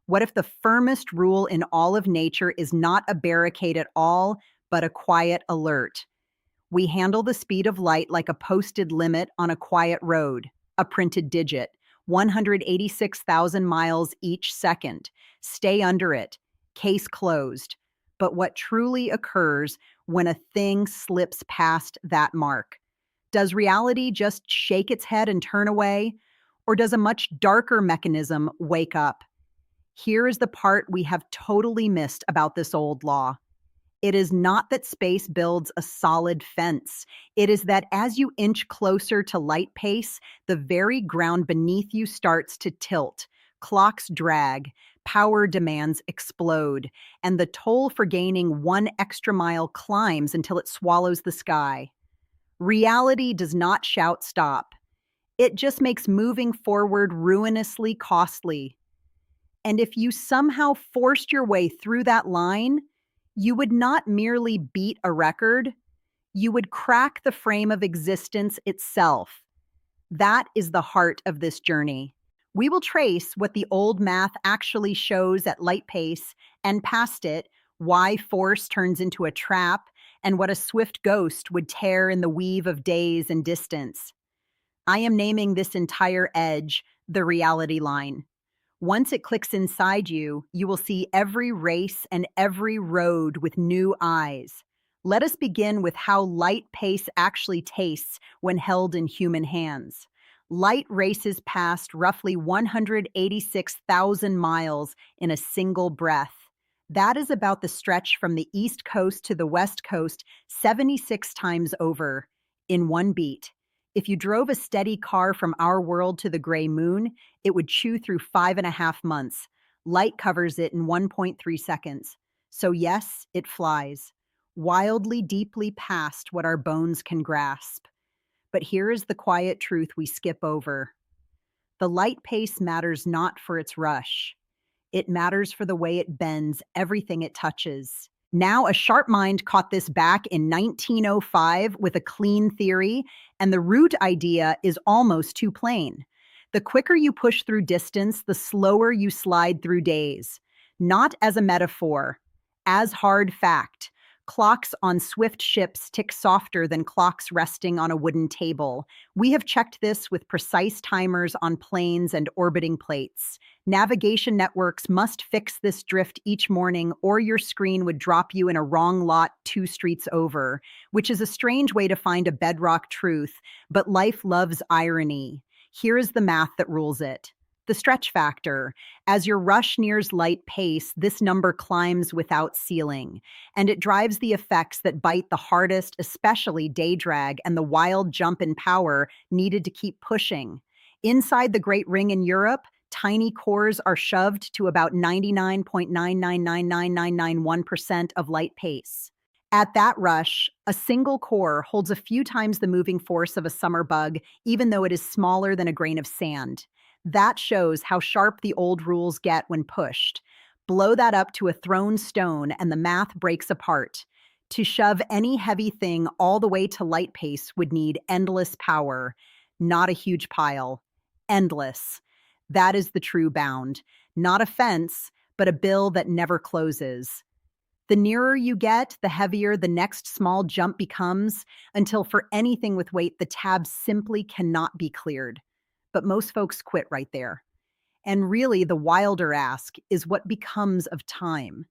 What if the firmest rule in all of nature is not a barricade at all, but a quiet alert? We handle the speed of light like a posted limit on a quiet road, a printed digit, 186,000 miles each second. Stay under it. Case closed. But what truly occurs when a thing slips past that mark? Does reality just shake its head and turn away? Or does a much darker mechanism wake up? Here is the part we have totally missed about this old law. It is not that space builds a solid fence. It is that as you inch closer to light pace, the very ground beneath you starts to tilt. Clocks drag, power demands explode, and the toll for gaining one extra mile climbs until it swallows the sky. Reality does not shout stop. It just makes moving forward ruinously costly. And if you somehow forced your way through that line, you would not merely beat a record, you would crack the frame of existence itself. That is the heart of this journey. We will trace what the old math actually shows at light pace, and past it, why force turns into a trap, and what a swift ghost would tear in the weave of days and distance. I am naming this entire edge the reality line. Once it clicks inside you, you will see every race and every road with new eyes. Let us begin with how light pace actually tastes when held in human hands. Light races past roughly 186,000 miles in a single breath. That is about the stretch from the East Coast to the West Coast 76 times over in one beat. If you drove a steady car from our world to the gray moon, it would chew through 5.5 months. Light covers it in 1.3 seconds. So yes, it flies, wildly deeply past what our bones can grasp. But here is the quiet truth we skip over. The light pace matters not for its rush. It matters for the way it bends everything it touches. Now, a sharp mind caught this back in 1905 with a clean theory, and the root idea is almost too plain. The quicker you push through distance, the slower you slide through days. Not as a metaphor, as hard fact. Clocks on swift ships tick softer than clocks resting on a wooden table. We have checked this with precise timers on planes and orbiting plates. Navigation networks must fix this drift each morning, or your screen would drop you in a wrong lot 2 streets over, which is a strange way to find a bedrock truth, but life loves irony. Here is the math that rules it. The stretch factor. As your rush nears light pace, this number climbs without ceiling, and it drives the effects that bite the hardest, especially day drag and the wild jump in power needed to keep pushing. Inside the Great Ring in Europe, tiny cores are shoved to about 99.9999991% of light pace. At that rush, a single core holds a few times the moving force of a summer bug, even though it is smaller than a grain of sand. That shows how sharp the old rules get when pushed. Blow that up to a thrown stone and the math breaks apart. To shove any heavy thing all the way to light pace would need endless power, not a huge pile. Endless. That is the true bound. Not a fence, but a bill that never closes. The nearer you get, the heavier the next small jump becomes, until for anything with weight, the tab simply cannot be cleared. But most folks quit right there. And really, the wilder ask is what becomes of time?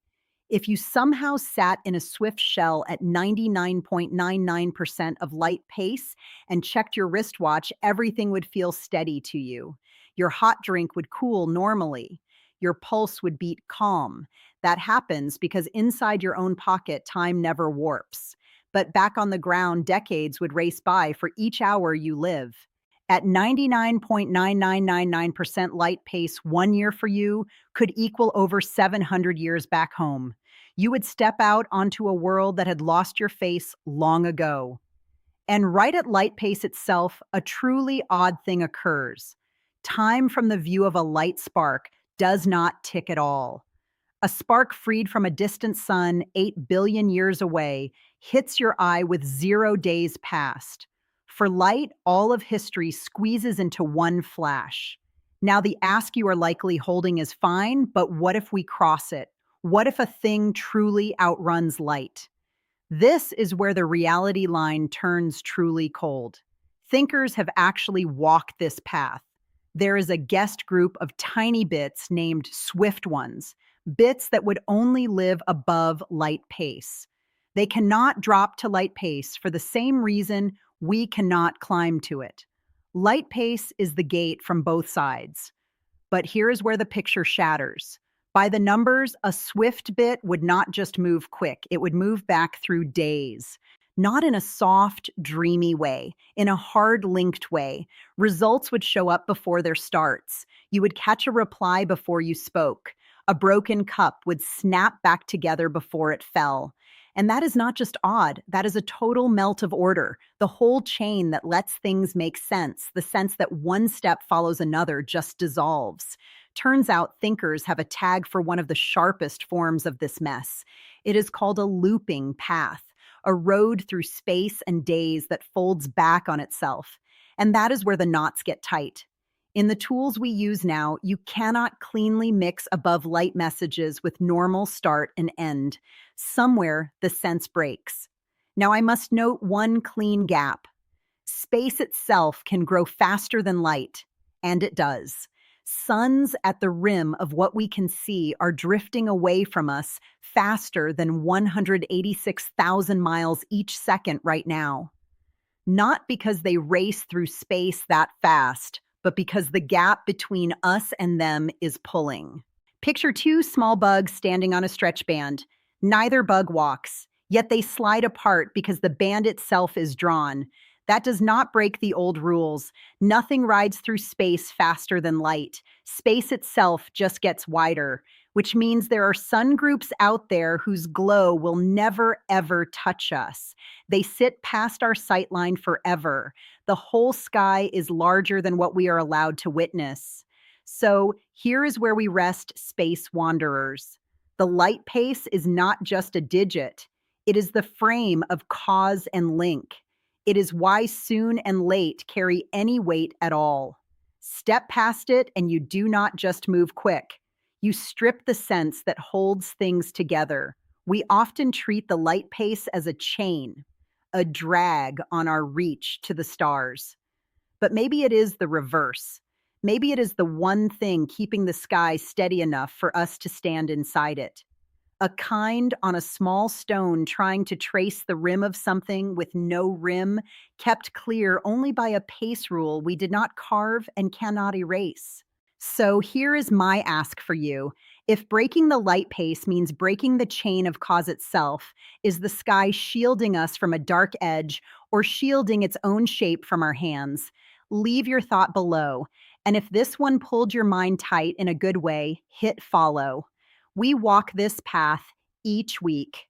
If you somehow sat in a swift shell at 99.99% of light pace and checked your wristwatch, everything would feel steady to you. Your hot drink would cool normally. Your pulse would beat calm. That happens because inside your own pocket, time never warps. But back on the ground, decades would race by for each hour you live. At 99.9999% light pace, 1 year for you could equal over 700 years back home. You would step out onto a world that had lost your face long ago. And right at light pace itself, a truly odd thing occurs. Time from the view of a light spark does not tick at all. A spark freed from a distant sun 8 billion years away hits your eye with 0 days past. For light, all of history squeezes into one flash. Now, the ask you are likely holding is fine, but what if we cross it? What if a thing truly outruns light? This is where the reality line turns truly cold. Thinkers have actually walked this path. There is a guest group of tiny bits named swift ones, bits that would only live above light pace. They cannot drop to light pace for the same reason we cannot climb to it. Light pace is the gate from both sides. But here's where the picture shatters. By the numbers, a swift bit would not just move quick, it would move back through days. Not in a soft, dreamy way, in a hard linked way. Results would show up before their starts. You would catch a reply before you spoke. A broken cup would snap back together before it fell. And that is not just odd, that is a total melt of order. The whole chain that lets things make sense, the sense that one step follows another, just dissolves. Turns out thinkers have a tag for one of the sharpest forms of this mess. It is called a looping path, a road through space and days that folds back on itself. And that is where the knots get tight. In the tools we use now, you cannot cleanly mix above light messages with normal start and end. Somewhere, the sense breaks. Now, I must note one clean gap. Space itself can grow faster than light, and it does. Suns at the rim of what we can see are drifting away from us faster than 186,000 miles each second right now. Not because they race through space that fast, but because the gap between us and them is pulling. Picture two small bugs standing on a stretch band. Neither bug walks, yet they slide apart because the band itself is drawn. That does not break the old rules. Nothing rides through space faster than light. Space itself just gets wider, which means there are sun groups out there whose glow will never, ever touch us. They sit past our sightline forever. The whole sky is larger than what we are allowed to witness. So here is where we rest, space wanderers. The light pace is not just a digit. It is the frame of cause and link. It is why soon and late carry any weight at all. Step past it and you do not just move quick. You strip the sense that holds things together. We often treat the light pace as a chain, a drag on our reach to the stars. But maybe it is the reverse. Maybe it is the one thing keeping the sky steady enough for us to stand inside it. A kind on a small stone trying to trace the rim of something with no rim, kept clear only by a pace rule we did not carve and cannot erase. So here is my ask for you. If breaking the light pace means breaking the chain of cause itself, is the sky shielding us from a dark edge or shielding its own shape from our hands? Leave your thought below. And if this one pulled your mind tight in a good way, hit follow. We walk this path each week.